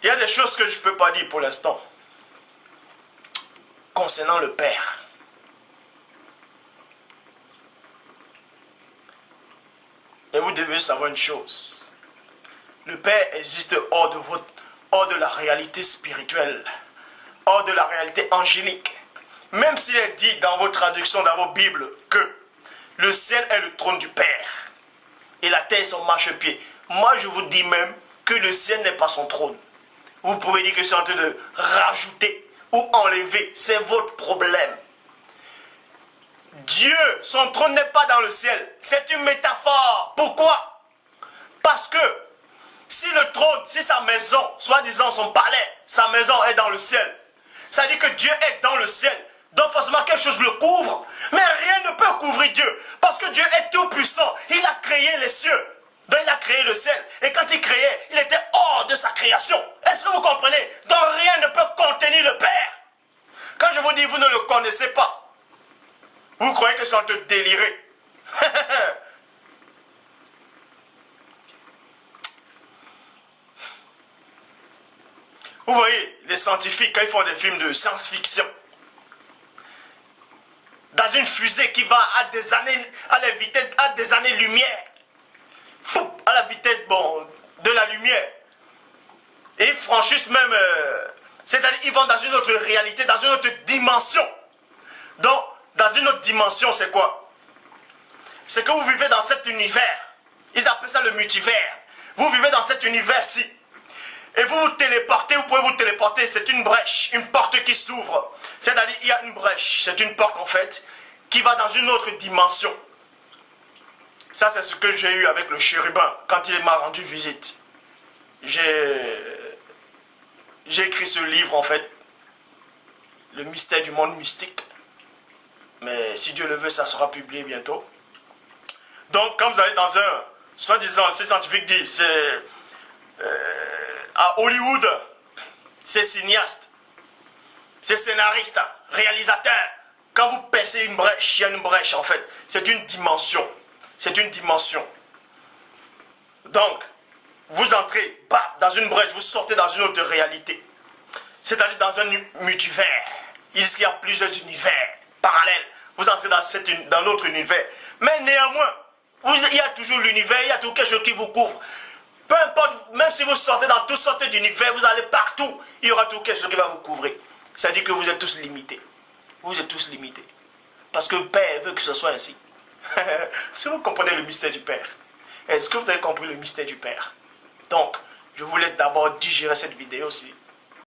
Il y a des choses que je ne peux pas dire pour l'instant. Concernant le Père. Et vous devez savoir une chose. Le Père existe hors de la réalité spirituelle. Hors de la réalité angélique. Même s'il est dit dans vos traductions, dans vos Bibles, que le ciel est le trône du Père. Et la terre est son marchepied. Moi, je vous dis même que le ciel n'est pas son trône. Vous pouvez dire que c'est en train de rajouter ou enlever. C'est votre problème. Dieu, son trône n'est pas dans le ciel. C'est une métaphore. Pourquoi? Parce que si le trône, si sa maison, soi-disant son palais, sa maison est dans le ciel, ça dit que Dieu est dans le ciel. Donc forcément quelque chose le couvre. Mais rien ne peut couvrir Dieu. Parce que Dieu est tout puissant. Il a créé les cieux. Donc il a créé le ciel. Et quand il créait, il était hors de sa création. Est-ce que vous comprenez? Donc rien ne peut contenir le Père. Quand je vous dis vous ne le connaissez pas, vous croyez que c'est en train de délirer. Vous voyez, les scientifiques, quand ils font des films de science-fiction, dans une fusée qui va à des années, à des années-lumière, à la vitesse de la lumière, et ils franchissent même, c'est-à-dire ils vont dans une autre réalité, dans une autre dimension. Donc, dans une autre dimension, c'est quoi? C'est que vous vivez dans cet univers. Ils appellent ça le multivers. Vous vivez dans cet univers-ci. Et vous vous téléportez, vous pouvez vous téléporter. C'est une brèche, une porte qui s'ouvre. C'est-à-dire, il y a une brèche. C'est une porte, en fait, qui va dans une autre dimension. Ça, c'est ce que j'ai eu avec le chérubin quand il m'a rendu visite. J'ai écrit ce livre, en fait. Le mystère du monde mystique. Mais si Dieu le veut, ça sera publié bientôt. Donc, quand vous allez dans un, soi-disant, ces scientifiques disent, c'est à Hollywood, c'est cinéaste, c'est scénariste, réalisateur. Quand vous percez une brèche, il y a une brèche en fait. C'est une dimension. C'est une dimension. Donc, vous entrez dans une brèche, vous sortez dans une autre réalité. C'est-à-dire dans un multivers. Il y a plusieurs univers parallèles. Vous entrez dans notre univers. Mais néanmoins, il y a toujours l'univers, il y a toujours quelque chose qui vous couvre. Peu importe, même si vous sortez dans toutes sortes d'univers, vous allez partout, il y aura toujours quelque chose qui va vous couvrir. Ça dit que vous êtes tous limités. Vous êtes tous limités. Parce que le Père veut que ce soit ainsi. Si vous comprenez le mystère du Père, est-ce que vous avez compris le mystère du Père? Donc, je vous laisse d'abord digérer cette vidéo aussi.